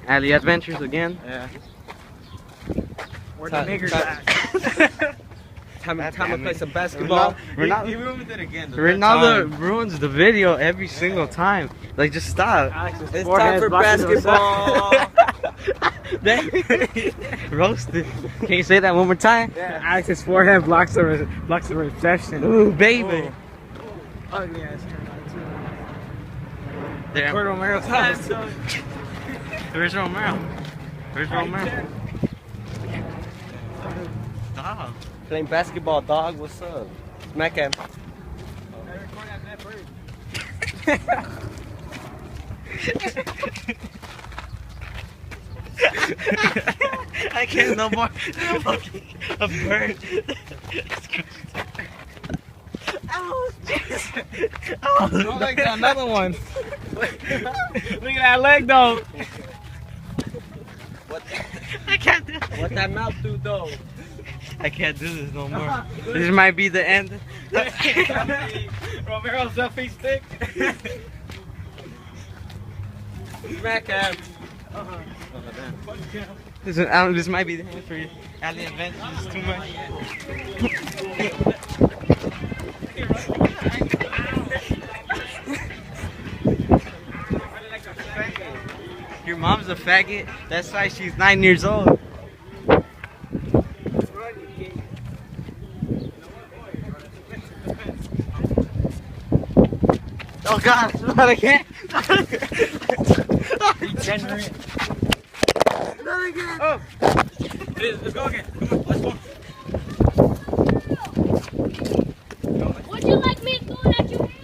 Alley Adventures again. Yeah. Where the niggers at? Time to play some We're basketball. not. He ruined it again. Ronaldo ruins the video every single time. Like, just stop. It's time for basketball. Roasted. Can you say that one more time? Yeah. Alex's forehead blocks the reception. Ooh, baby. Ugly ass. There. Where Romero's house. Where's Romero? Where's Romero? Stop. Playing basketball, dog. What's up? Smack him. I can't no more. A bird. Oh, Oh, look at another one. Look at that leg though. I can't do What that mouth do though? I can't do this no more. This might be the end. Romero's selfie stick. Smack him. This might be the end for you. Alley Adventures is too much. Your mom's a faggot. That's why she's 9 years old. Oh God! Not again! Degenerate. Not again! Oh! Let's go again. Come on, let's go. Would you like me going at your head?